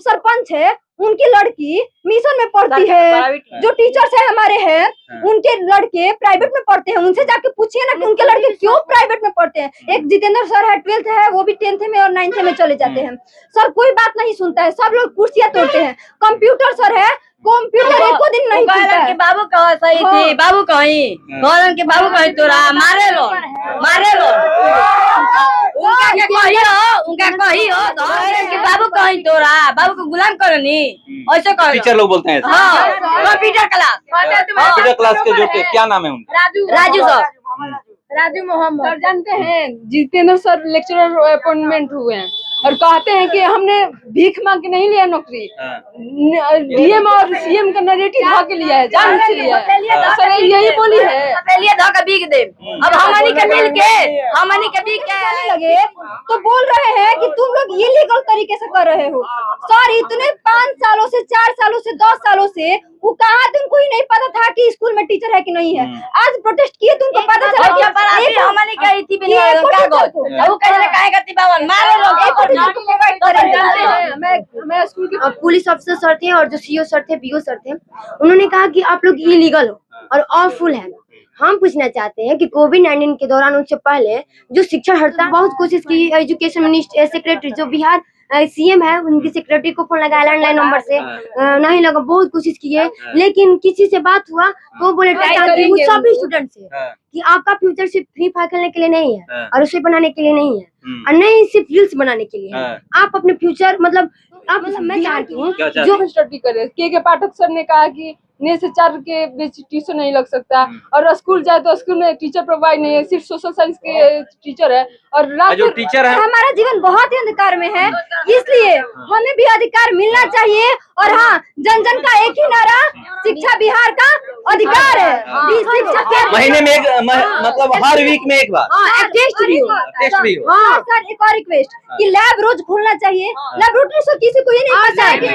सरपंच है उनकी लड़की मिशन में पढ़ती है, जो टीचर्स है हमारे हैं उनके लड़के प्राइवेट में पढ़ते हैं। उनसे जाके पूछिए ना कि उनके लड़के क्यों प्राइवेट में पढ़ते हैं। एक जितेंद्र सर है 12th है, वो भी 10th में और 9th में चले जाते हैं। सर कोई बात नहीं सुनता है, सब लोग कुर्सियां तोड़ते हैं। कंप्यूटर सर है, कंप्यूटर एको दिन नहीं खुलता है। बाबू कहा सही थी, बाबू कहीं के बाबू कहीं तोरा मारे लो उनका कही हो कि बाबू कहीं तोरा बाबू को गुलाम करो नी, ऐसे करो। टीचर लोग बोलते हैं कंप्यूटर क्लास के जो क्या नाम है उनका? Raju sir, Raju Mohammed sir. जानते हैं जितेंद्र सर लेक्चरर अपॉइंटमेंट हुए हैं और कहते हैं कि हमने भीख मांग के नहीं लिया नौकरी, डीएम और सीएम का नरेटिव धा के लिया है, जान से लिया है। सर यही बोली है, धोखा बीक दे। अब हमनी के मिल के लगे तो बोल रहे हैं कि तुम लोग इलीगल तरीके से कर रहे हो। सर इतने 5 सालों से 4 सालों से 10 सालों से वो कहा तुमको ही नहीं पता था कि स्कूल में टीचर है कि नहीं है। आज प्रोटेस्ट किए तुमको पता चला कि हमनी कही थी मैं स्कूल के पुलिस अफसर सर थे और जो सीओ सर थे, बीओ सर थे, उन्होंने कहा कि आप लोग इलीगल हो और ऑफुल है। हम पूछना चाहते हैं कि कोविड-19 के दौरान उससे पहले जो शिक्षा हड़ताल बहुत कोशिश की, एजुकेशन मिनिस्टर सेक्रेटरी जो बिहार सीएम है उनकी सेक्रेटरी को फोन लगाया लैंडलाइन नंबर से, नहीं लगा, बहुत कोशिश की है, लेकिन किसी से बात हुआ तो बोले सभी स्टूडेंट से कि आपका फ्यूचर सिर्फ फ्री फायर खेलने के लिए नहीं है और उसे बनाने के लिए नहीं है और नहीं सिर्फ रील्स बनाने के लिए है। आप अपने फ्यूचर मतलब आप मैं चाहती हूँ जो स्टडी करे। के पाठक सर ने कहा कि ने से 4 के बीच टीचर नहीं लग सकता और स्कूल जाए तो स्कूल में टीचर प्रोवाइड नहीं है, सिर्फ सोशल साइंस के टीचर है और जो टीचर है हमारा जीवन बहुत ही अंधकार में है, इसलिए हमें भी अधिकार मिलना चाहिए। और हाँ, जन जन का एक ही नारा, शिक्षा बिहार का अधिकार है। महीने में एक मतलब हर वीक में एक बार टेस्ट भी हो। हाँ सर, एक और रिक्वेस्ट कि लैब रोज खोलना चाहिए। लैबोरेटरी किसी को ही नहीं पता है कि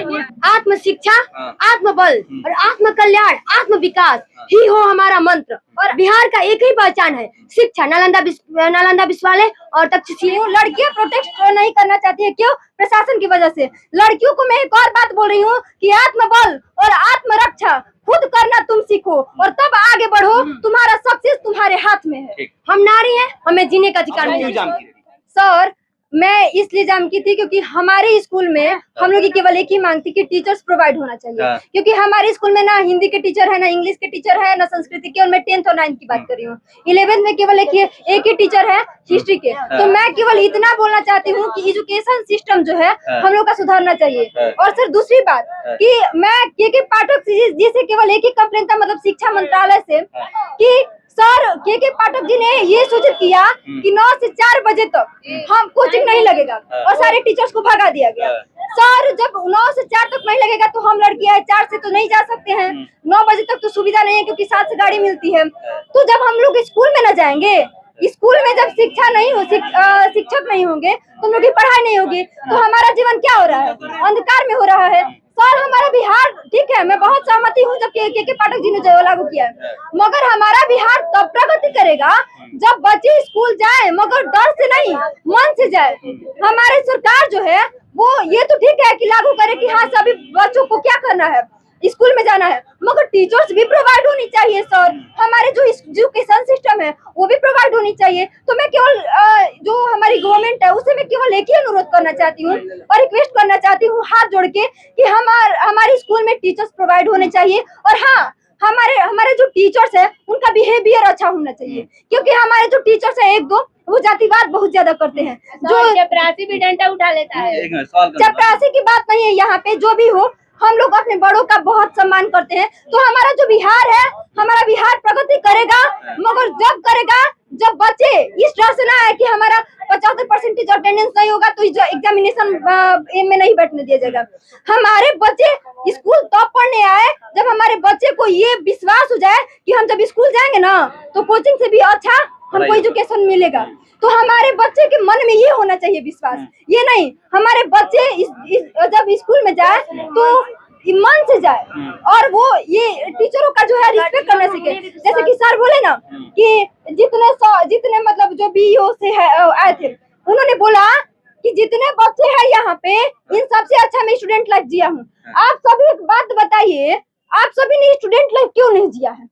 आत्म शिक्षा, आत्मबल और आत्म कल्याण, आत्म विकास ही हो हमारा मंत्र। और बिहार का एक ही पहचान है शिक्षा। नालंदा विश्वविद्यालय और तक्षशिला। लड़कियां प्रोटेस्ट नहीं करना चाहती है, क्यों? प्रशासन की वजह से। लड़कियों को मैं एक और बात बोल रही हूँ कि आत्मबल और आत्मरक्षा खुद करना तुम सीखो और तब आगे बढ़ो। तुम्हारा सक्सेस तुम्हारे हाथ में है। हम नारी हैं, हमें जीने का अधिकार मिलेगा। सर मैं इसलिए जाम की थी क्योंकि हमारे स्कूल में हम लोग की केवल एक ही मांग थी कि टीचर्स प्रोवाइड होना चाहिए, क्योंकि हमारे स्कूल में ना हिंदी के टीचर है, ना इंग्लिश के टीचर है, ना संस्कृत के। और मैं 10th और 9th की बात कर रही हूँ। 11th में केवल एक ही टीचर है हिस्ट्री के। तो मैं केवल इतना बोलना चाहती हूँ कि एजुकेशन सिस्टम जो है हम लोग का सुधारना चाहिए। और सर दूसरी बात कि मैं के पाठक जी से केवल एक ही कंप्लेन था, मतलब शिक्षा मंत्रालय से, कि सर के पाठक जी ने ये सूचित किया कि 9 से 4 बजे तक हम कोचिंग नहीं लगेगा और सारे टीचर्स को भगा दिया गया। सर जब 9 से 4 तक नहीं लगेगा तो हम लड़कियां 4 से तो नहीं जा सकते हैं, 9 बजे तक तो सुविधा नहीं है क्योंकि 7 से गाड़ी मिलती है। तो जब हम लोग स्कूल में न जाएंगे, स्कूल में जब शिक्षा नहीं हो, शिक्षक नहीं होंगे तो हम लोग की पढ़ाई नहीं होगी, तो हमारा जीवन क्या हो रहा है? अंधकार में हो रहा है। सर हमारा बिहार ठीक है, मैं बहुत सहमति हूँ जब के पाठक जी ने जो लागू किया है, मगर हमारा बिहार तब प्रगति करेगा जब बच्चे स्कूल जाए, मगर डर से नहीं मन से जाए। हमारी सरकार जो है वो ये तो ठीक है कि लागू करे कि हाँ सभी बच्चों को क्या करना है, स्कूल में जाना है, मगर टीचर्स भी प्रोवाइड होनी चाहिए। सर हमारे जो एजुकेशन सिस्टम है वो भी प्रोवाइड होनी चाहिए। तो मैं केवल जो हमारी गवर्नमेंट है उसे मैं केवल एक ही अनुरोध करना चाहती हूँ और रिक्वेस्ट करना चाहती हूँ हाथ जोड़ के कि हमारे स्कूल में टीचर्स प्रोवाइड होने चाहिए। और हाँ, हमारे जो टीचर्स है उनका बिहेवियर अच्छा होना चाहिए, क्योंकि हमारे जो टीचर्स है 1-2 वो जातिवाद बहुत ज्यादा करते हैं, जो चपरासी भी डंडा उठा लेता है। चपरासी की बात नहीं है यहाँ पे, जो भी हो हम लोग अपने बड़ों का बहुत सम्मान करते हैं। तो हमारा जो बिहार है, हमारा बिहार प्रगति करेगा, मगर जब करेगा जब बच्चे इस डर से ना है कि हमारा 75% अटेंडेंस नहीं होगा तो एग्जामिनेशन में नहीं बैठने दिया जाएगा। हमारे बच्चे स्कूल तब पढ़ने आए जब हमारे बच्चे को ये विश्वास हो जाए कि हम जब स्कूल जाएंगे ना तो कोचिंग से भी अच्छा हमको एजुकेशन मिलेगा। तो हमारे बच्चे के मन में ये होना चाहिए विश्वास, ये नहीं हमारे बच्चे जब स्कूल में जाए तो मन से जाए और वो ये टीचरों का जो है रिस्पेक्ट करना सीखे। जैसे कि सर बोले ना कि जितने मतलब जो बीईओ से आए थे, उन्होंने बोला कि जितने बच्चे हैं यहाँ पे इन सबसे अच्छा मैं स्टूडेंट लाइफ जिया हूँ। आप सभी एक बात बताइए, आप सभी ने स्टूडेंट लाइफ क्यों नहीं जिया है?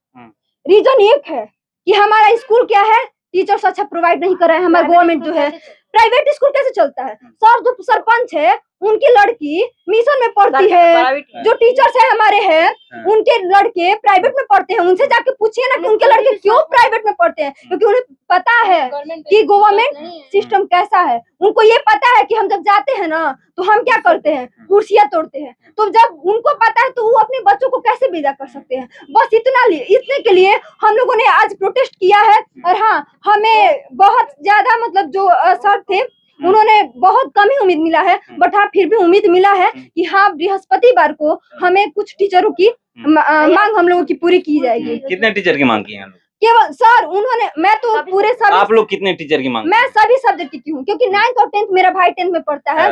रीजन एक है कि हमारा स्कूल क्या है, टीचर्स अच्छा प्रोवाइड नहीं कर रहे हैं। हमारा गवर्नमेंट जो है, प्राइवेट स्कूल कैसे चलता है? सर जो सरपंच है उनकी लड़की मिशन में पढ़ती है, जो टीचर्स है हमारे हैं उनके लड़के प्राइवेट में पढ़ते हैं। उनसे जाके पूछिए ना कि उनके लड़के क्यों प्राइवेट में पढ़ते हैं, क्योंकि उन्हें पता है कि गवर्नमेंट सिस्टम कैसा है। उनको ये पता है कि हम जब जाते हैं ना तो हम क्या करते हैं, कुर्सियां तोड़ते हैं। तो जब उनको पता है तो वो अपने बच्चों को कैसे विदा कर सकते हैं? बस इतने के लिए हम लोगों ने आज प्रोटेस्ट किया है। और हाँ, हमें बहुत ज्यादा मतलब जो सर थे उन्होंने बहुत कम ही उम्मीद मिला है, बट हाँ फिर भी उम्मीद मिला है कि हाँ बृहस्पतिवार को हमें कुछ टीचरों की मांग हम लोगों की पूरी की जाएगी। कितने टीचर की मांग की है? केवल सर उन्होंने, मैं तो पूरे सब, आप लोग कितने टीचर की मांग? मैं सभी सब्जेक्ट की हूँ, क्योंकि 9th और 10th मेरा भाई 10th में पढ़ता है।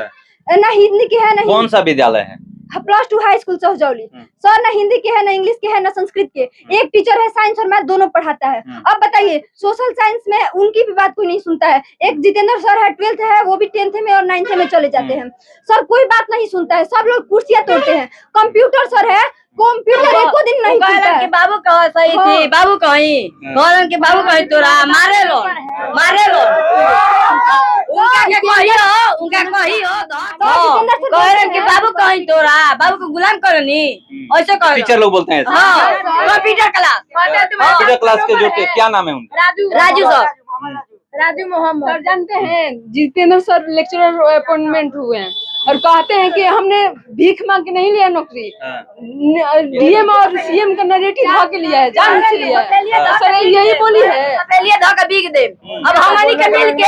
ना हिंदी की है ना, कौन सा विद्यालय है? +2 हाई स्कूल सहजौली। सर ना हिंदी के है, ना इंग्लिश के है, ना संस्कृत के। एक टीचर है साइंस और मैथ दोनों पढ़ाता है। अब बताइए सोशल साइंस में उनकी भी बात कोई नहीं सुनता है। एक जितेंद्र सर है 12th है, वो भी 10th में और 9th में चले जाते हैं। सर कोई बात नहीं सुनता है, सब लोग कुर्सियां तोड़ते हैं। कंप्यूटर सर है, कंप्यूटर एको दिन नहीं खुलता है। बाबू कहो सही थी, बाबू कहीं कहलन के बाबू कहीं तोरा मारे लो उनका कही हो कहलन के बाबू कहीं तोरा बाबू को गुलाम करनी, ऐसे कहो। टीचर लोग बोलते हैं ऐसे? हाँ, कंप्यूटर क्लास के जो क्या नाम है उनका? Raju sir, Raju Mohammed sir. जानते हैं जितेंद्र सर लेक्चरर अपॉइंटमेंट हुए हैं और कहते हैं कि हमने भीख मांग के नहीं लिया नौकरी, डीएम और सीएम का नरेटिव धा के लिया है, जान से लिया है। सर यही बोली है, पहले धा के बिक दे। अब हमनी के मिल के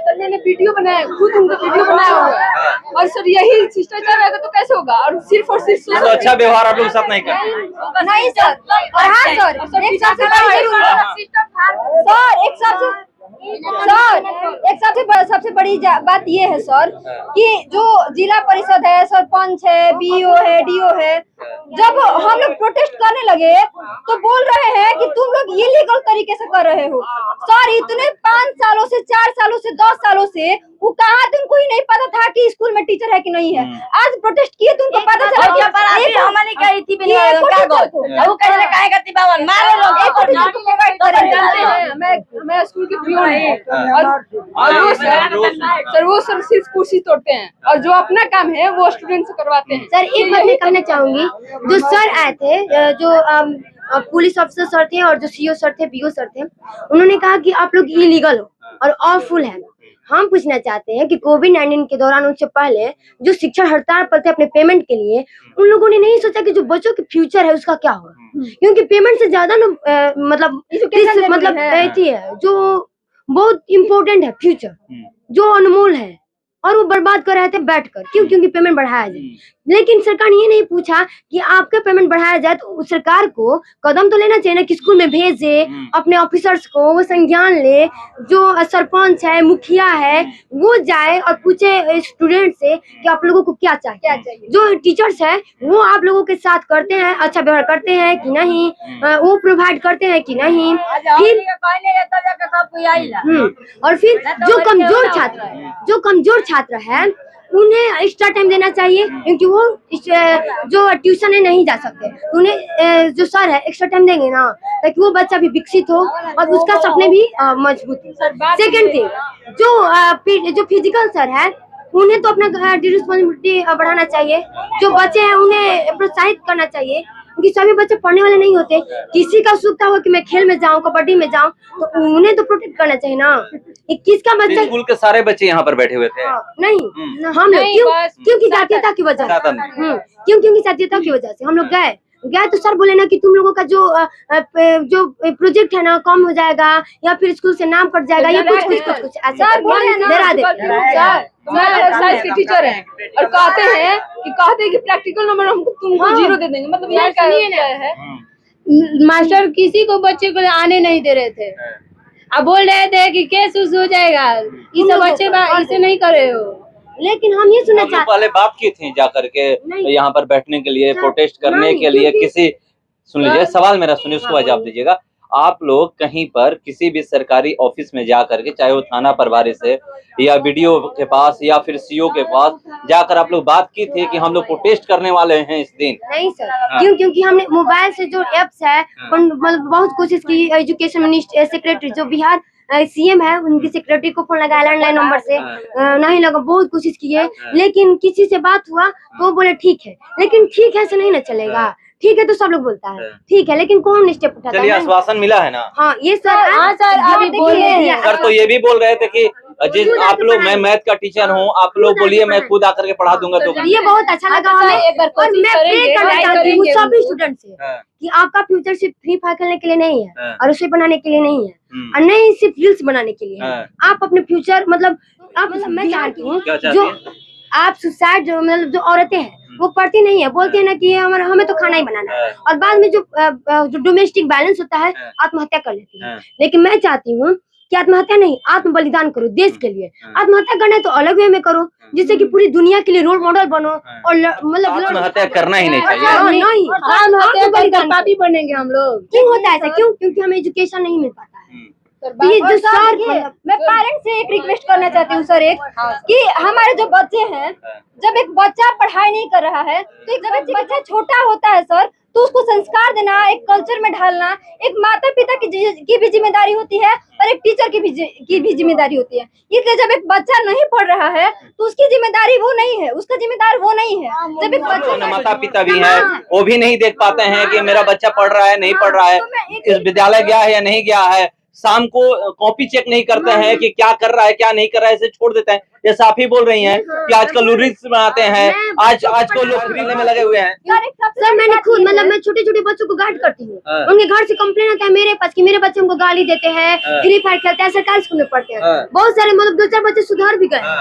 सर मैंने वीडियो बनाया, खुद उनका वीडियो बनाया हुआ है। और सर यही शिष्टाचार रहेगा तो कैसे होगा? और सिर्फ तो अच्छा व्यवहार आप लोग साथ नहीं करते? नहीं सर। और हाँ सर, सबसे बड़ी बात ये है सर कि जो जिला परिषद है, सरपंच है, बीओ है, डीओ है, जब हम लोग प्रोटेस्ट करने लगे तो बोल रहे हैं कि तुम लोग इलीगल तरीके से कर रहे हो। सर इतने 5 सालों से, 4 सालों से, 10 सालों से वो कहा तुमको ही नहीं पता था कि स्कूल में टीचर है कि नहीं है। आज प्रोटेस्ट किए तो उनको पता चला कि हमनी के इति बिना कागज वो कहले काहे गति बावन मारे लोग मैं स्कूल के प्रियोन हूँ और वो सर सिर्फ कुर्सी तोड़ते हैं और जो अपना काम है वो स्टूडेंट से करवाते हैं। सर एक बात मैं कहना चाहूंगी, जो सर आए थे, जो पुलिस अफसर सर थे और जो सीओ सर थे, बीओ सर थे, उन्होंने कहा कि आप लोग इलीगल हो और ऑफुल है। हम पूछना चाहते हैं कि कोविड-19 के दौरान उनसे पहले जो शिक्षक हड़ताल पर थे अपने पेमेंट के लिए, उन लोगों ने नहीं सोचा कि जो बच्चों के फ्यूचर है उसका क्या होगा, क्योंकि पेमेंट से ज्यादा मतलब है जो बहुत इम्पोर्टेंट है, फ्यूचर जो अनमोल है और वो बर्बाद कर रहे थे बैठकर। क्यों? क्योंकि पेमेंट बढ़ाया जाए। लेकिन सरकार ने ये नहीं पूछा कि आपका पेमेंट बढ़ाया जाए तो सरकार को कदम तो लेना चाहिए ना कि स्कूल में भेजे अपने ऑफिसर्स को, वो संज्ञान ले, जो सरपंच है, मुखिया है, वो जाए और पूछे स्टूडेंट से कि आप लोगों को क्या चाहिए। जो टीचर्स है वो आप लोगों के साथ करते हैं, अच्छा व्यवहार करते हैं कि नहीं, वो प्रोवाइड करते हैं कि नहीं। फिर और फिर जो कमजोर छात्र है उन्हें एक्स्ट्रा टाइम देना चाहिए, क्योंकि वो जो ट्यूशन है नहीं जा सकते, तो उन्हें जो सर है एक्स्ट्रा टाइम देंगे ना, ताकि वो बच्चा भी विकसित हो और उसका सपने भी मजबूत हो। सेकेंड थिंग, जो फिजिकल सर है उन्हें तो अपना रिस्पॉन्सिबिलिटी बढ़ाना चाहिए। जो बच्चे हैं उन्हें प्रोत्साहित करना चाहिए, क्योंकि सभी बच्चे पढ़ने वाले नहीं होते। किसी का सुख हो कि मैं खेल में जाऊं, कबड्डी में जाऊं, तो उन्हें तो प्रोटेक्ट करना चाहिए ना। किसका बच्चा? स्कूल के सारे बच्चे यहाँ पर बैठे हुए थे? नहीं, हम लोग क्योंकि जातीयता की वजह से, क्योंकि जातीयता की वजह से हम लोग गए तो सर बोले ना कि तुम लोगों का जो प्रोजेक्ट है ना कम हो जाएगा या फिर स्कूल से नाम कट जाएगा या कुछ ऐसा डरा दे। साइंस के टीचर हैं और कहते हैं कि प्रैक्टिकल नंबर हम तुमको 0 दे देंगे। मतलब ये क्या है? मास्टर किसी को बच्चे को आने नहीं दे रहे थे। अब बोल रहे थे कि केस हो जाएगा, ये सब बच्चे इसे नहीं कर रहे हो। लेकिन हम ये सुनना चाहते, पहले बात की थी जाकर के यहाँ पर बैठने के लिए, प्रोटेस्ट करने के लिए, किसी, सुन लीजिए सवाल मेरा सुनिए, उसको जवाब दीजिएगा। आप लोग कहीं पर किसी भी सरकारी ऑफिस में जा करके, चाहे वो थाना प्रभारी से या बीडीओ के पास या फिर सीओ के पास जाकर आप लोग बात की थी कि हम लोग प्रोटेस्ट करने वाले हैं इस दिन? नहीं सर, क्योंकि हमने मोबाइल से जो एप्स है मतलब बहुत कोशिश की, एजुकेशन मिनिस्टर सेक्रेटरी जो बिहार सीएम है उनकी सेक्रेटरी को फोन लगाया लैंडलाइन नंबर से, नहीं लगा, बहुत कोशिश की है, लेकिन किसी से बात हुआ तो वो बोले ठीक है, लेकिन ठीक है से नहीं ना चलेगा। ठीक है तो सब लोग बोलता है ठीक है, लेकिन कौन स्टेप उठाता है? चलिए, आश्वासन मिला है ना? हाँ ये सर, हाँ सर, अभी बोलिए सर तो ये भी बोल रहे थे कि जिस आप लोग, मैं मैथ का टीचर हूँ, आप लोग बोलिए मैं खुद आकर के पढ़ा दूंगा। तो ये बहुत अच्छा लगा हमें, एक बार और कोशिश मैं प्रे करेंगे, करना ट्राई चाहती हूँ करेंगे सभी स्टूडेंट से कि आपका फ्यूचर सिर्फ फ्री फायर खेलने के लिए नहीं है और उसे बनाने के लिए नहीं है, और नहीं सिर्फ रील्स बनाने के लिए है। आप अपने फ्यूचर मतलब आप, मैं चाहती हूँ जो आप सुसाइड जो मतलब जो औरतें हैं वो पढ़ती नहीं है, बोलती है ना कि हमें तो खाना ही बनाना है, और बाद में जो डोमेस्टिक वायलेंस होता है आत्महत्या कर लेती है। लेकिन मैं चाहती हूँ कि आत्महत्या नहीं, आत्म बलिदान करो देश के लिए। आत्महत्या करना है तो अलग वे में करो, जिससे कि पूरी दुनिया के लिए रोल मॉडल बनो, और मतलब आत्महत्या करना ही नहीं चाहिए। नहीं, आत्महत्या करके पापी बनेंगे हम लोग। क्यों होता है ऐसा? क्यों? क्योंकि हमें एजुकेशन नहीं मिल पाता है। ये जो सर, मैं पेरेंट्स से एक रिक्वेस्ट करना चाहती हूँ सर, एक कि हमारे जो बच्चे हैं, जब एक बच्चा पढ़ाई नहीं कर रहा है तो जब एक बच्चा छोटा होता है सर, तो उसको संस्कार देना, एक कल्चर में ढालना एक माता पिता की भी जिम्मेदारी होती है और एक टीचर की भी जिम्मेदारी होती है। इसलिए जब एक बच्चा नहीं पढ़ रहा है तो उसकी जिम्मेदारी वो नहीं है, उसका जिम्मेदार वो नहीं है। जब एक बच्चा, माता पिता भी है, वो भी नहीं देख पाते हैं कि मेरा बच्चा पढ़ रहा है नहीं पढ़ रहा है, इस विद्यालय गया है या नहीं गया है, शाम को कॉपी चेक नहीं करते हैं कि क्या कर रहा है क्या नहीं कर रहा है, इसे छोड़ देते हैं। जैसे आप ही बोल रही हैं कि आजकल लोग रील्स बनाते हैं, आज को लोग खरीदने में लगे हुए हैं। सर मैंने खुद मतलब मैं छोटे छोटे बच्चों को गाइड करती हूँ, उनके घर से कंप्लेन आता है मेरे पास कि मेरे बच्चे हमको गाली देते हैं, फ्री फायर खेलते हैं, सरकारी स्कूल में पढ़ते हैं। बहुत सारे मतलब 2-4 बच्चे सुधार भी गए।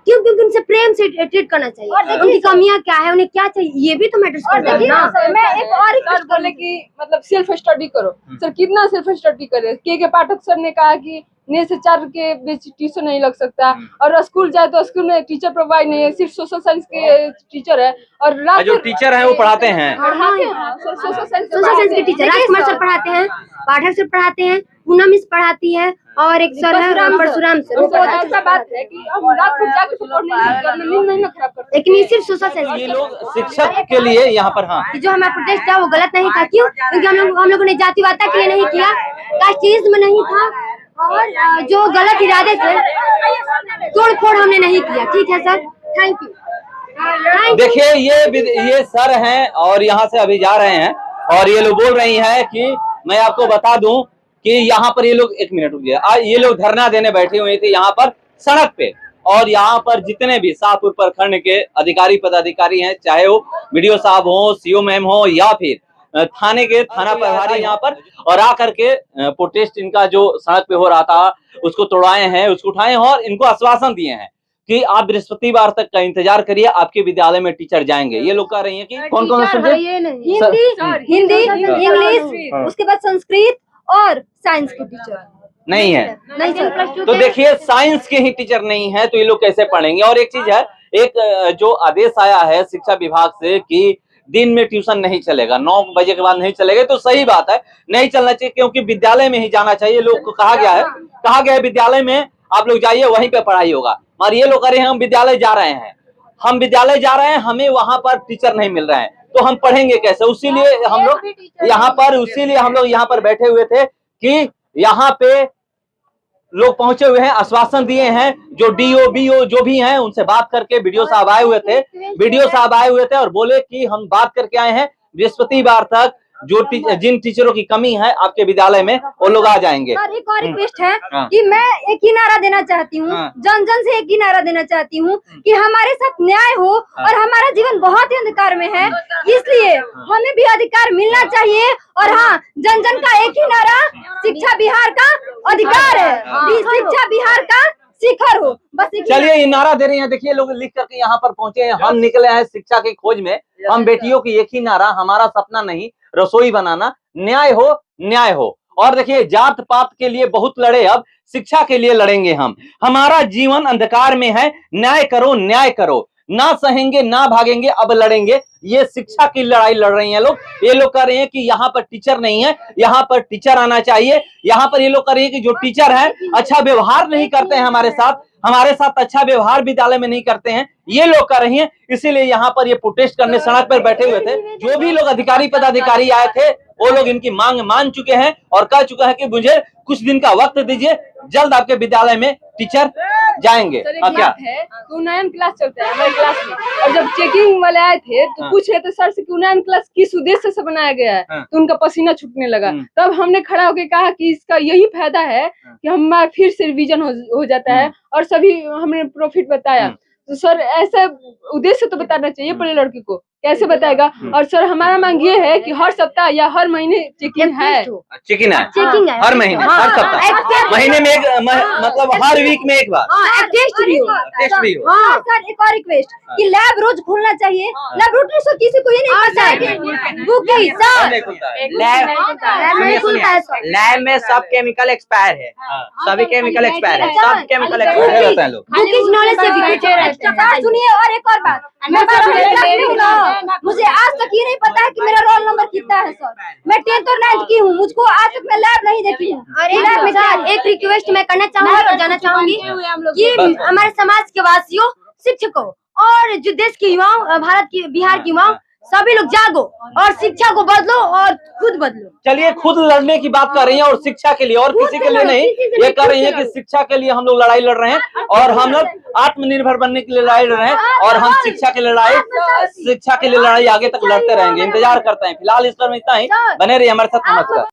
क्यों? क्योंकि उनसे प्रेम से ट्रीट करना चाहिए, उनकी कमियां क्या है, उन्हें क्या चाहिए, ये भी तो मैटर करता है ना। मैं एक और रिक्वेस्ट कर ले कि मतलब सेल्फ स्टडी करो। सर कितना सेल्फ स्टडी करे? के पाठक सर ने कहा कि ने से 4 के बीच ट्यूशन नहीं लग सकता, और स्कूल जाए तो स्कूल में टीचर प्रोवाइड नहीं है, सिर्फ सोशल साइंस के टीचर है, और जो टीचर है वो पढ़ाते हैं, सोशल साइंस के टीचर राजकुमार सर पढ़ाते हैं, पाठक सर पढ़ाते हैं, पूनम मिस पढ़ाती है, और एक सर है परशुराम सर, वो पढ़ाते ऐसा बात है कि हम रात को जाके नींद नहीं खराब करते। लेकिन ये सिर्फ सोशल साइंस ये लोग शिक्षक के लिए यहाँ पर। हाँ, जो हमारा प्रोटेस्ट था वो गलत नहीं था। क्यों? क्योंकि हम लोगों ने जातिवादता के लिए नहीं किया, कास्टिज्म नहीं था, और जो गलत इरादे थे तोड़ फोड़ हमने नहीं किया। ठीक है सर, थैंक यू। देखिए ये सर हैं और यहाँ से अभी जा रहे हैं, और ये लोग बोल रही हैं कि मैं आपको बता दूं कि यहाँ पर ये लोग, 1 मिनट रुकिए, ये लोग धरना देने बैठे हुए थे यहाँ पर सड़क पे, और यहाँ पर जितने भी शाहपुर प्रखंड के अधिकारी पदाधिकारी हैं, चाहे वो बीडीओ साहब हो, सीओ मैम हो, या फिर थाने के थाना प्रभारी यहाँ पर, और आकर के प्रोटेस्ट इनका जो सड़क पे हो रहा था उसको तोड़ाए हैं, उसको उठाए हैं, और इनको आश्वासन दिए हैं कि आप बृहस्पतिवार तक का इंतजार करिए, आपके विद्यालय में टीचर जाएंगे। ये लोग कह रही हैं कि कौन कौन से सब्जेक्ट? हिंदी, इंग्लिश, उसके बाद संस्कृत और साइंस के टीचर नहीं है। नहीं सर। तो देखिए, साइंस के ही टीचर नहीं है तो ये लोग कैसे पढ़ेंगे? और एक चीज है, एक जो आदेश आया है शिक्षा विभाग से कि दिन में ट्यूशन नहीं चलेगा, 9 बजे के बाद नहीं चलेगा, तो सही बात है, नहीं चलना चाहिए, क्योंकि विद्यालय में ही जाना चाहिए। लोग को कहा गया है विद्यालय में आप लोग जाइए, वहीं पे पढ़ाई होगा। और ये लोग कह रहे हैं हम विद्यालय जा रहे हैं, हमें वहां पर टीचर नहीं मिल रहे हैं, तो हम पढ़ेंगे कैसे? इसीलिए हम लोग यहाँ पर बैठे हुए थे कि यहाँ पे लोग पहुंचे हुए हैं, आश्वासन दिए हैं, जो डीओ बीओ जो भी हैं उनसे बात करके वीडियो साहब आए हुए थे और बोले कि हम बात करके आए हैं, बृहस्पतिवार तक जिन टीचरों की कमी है आपके विद्यालय में वो लोग आ जाएंगे। सर एक और रिक्वेस्ट है कि मैं एक ही नारा देना चाहती हूँ, जन जन से एक ही नारा देना चाहती हूँ कि हमारे साथ न्याय हो, और हमारा जीवन बहुत ही अंधकार में है, इसलिए हमें भी अधिकार मिलना चाहिए। और हाँ, जन जन का एक ही नारा, शिक्षा बिहार का अधिकार है, शिक्षा बिहार का शिखर हो, बस। चलिए, ये नारा दे रही हैं, देखिए लोग लिख करके यहाँ पर पहुंचे हैं, हम निकले हैं शिक्षा की खोज में, हम बेटियों की एक ही नारा, हमारा सपना नहीं रसोई बनाना, न्याय हो। और देखिए, जात पात के लिए बहुत लड़े, अब शिक्षा के लिए लड़ेंगे हम। हमारा जीवन अंधकार में है, न्याय करो। ना सहेंगे ना भागेंगे, अब लड़ेंगे। ये शिक्षा की लड़ाई लड़ रही हैं लोग। ये लोग कह रहे हैं कि यहाँ पर टीचर नहीं है, यहाँ पर टीचर आना चाहिए। यहाँ पर ये लोग कह रहे हैं कि जो टीचर है अच्छा व्यवहार नहीं करते हैं हमारे साथ अच्छा व्यवहार विद्यालय में नहीं करते हैं, ये लोग कर रही हैं। इसीलिए यहाँ पर ये प्रोटेस्ट करने सड़क पर बैठे हुए थे। जो भी लोग अधिकारी पदाधिकारी आए थे वो लोग इनकी मांग मान चुके हैं और कह चुके हैं कि मुझे कुछ दिन का वक्त दीजिए, जल्द आपके विद्यालय में टीचर जाएंगे। सर एक बात है, उन्नयन क्लास चलता है हमारे क्लास में, और जब चेकिंग वाले आए थे तो पूछ रहे थे सर से कि उन्नयन क्लास किस उद्देश्य से बनाया गया है, तो उनका पसीना छूटने लगा। तब हमने खड़ा होकर कहा कि इसका यही फायदा है कि हमारा फिर से रिवीजन हो जाता है, और सभी हमने प्रॉफिट बताया। तो सर ऐसा उद्देश्य तो बताना चाहिए पहले लड़की को, कैसे बताएगा। और सर हमारा मांग ये है कि हर सप्ताह या हर महीने चेकिंग है, चेकिंग है हर महीने, हर सप्ताह, महीने में एक, मतलब हर वीक में एक बार टेस्ट भी हो। हाँ सर, एक और रिक्वेस्ट कि लैब रोज खुलना चाहिए। लैब रोज सर किसी को ये नहीं पता है कि बुक की लैब में सब केमिकल एक्सपायर है, सभी केमिकल एक्सपायर है, सब केमिकल एक्सपायर रहता है लोग। नॉलेज से भी सुनिए, और एक और बात, मैं 12वीं क्लास में हूँ ना, मुझे आज तक ये नहीं पता है कि मेरा रोल नंबर कितना है सर। मैं 10th और 9th की हूँ, मुझको आज तक मैं लैब नहीं देखी हूँ। और एक रिक्वेस्ट मैं करना चाहूंगी और जाना चाहूंगी कि हमारे समाज के वासियों, शिक्षकों और जो देश के युवाओं, भारत की, बिहार के युवाओं, सभी लोग जागो और शिक्षा को बदलो और खुद बदलो। चलिए, खुद लड़ने की बात कर रही हैं और शिक्षा के लिए, और किसी के लिए नहीं। ये कर रही है कि शिक्षा के लिए हम लोग लड़ाई लड़ रहे हैं और हम लोग आत्मनिर्भर बनने के लिए लड़ाई लड़ रहे हैं, और हम शिक्षा के लिए लड़ाई आगे तक लड़ते रहेंगे। इंतजार करते हैं। फिलहाल इस पर इतना ही। बने रहिए हमारे साथ। नमस्कार।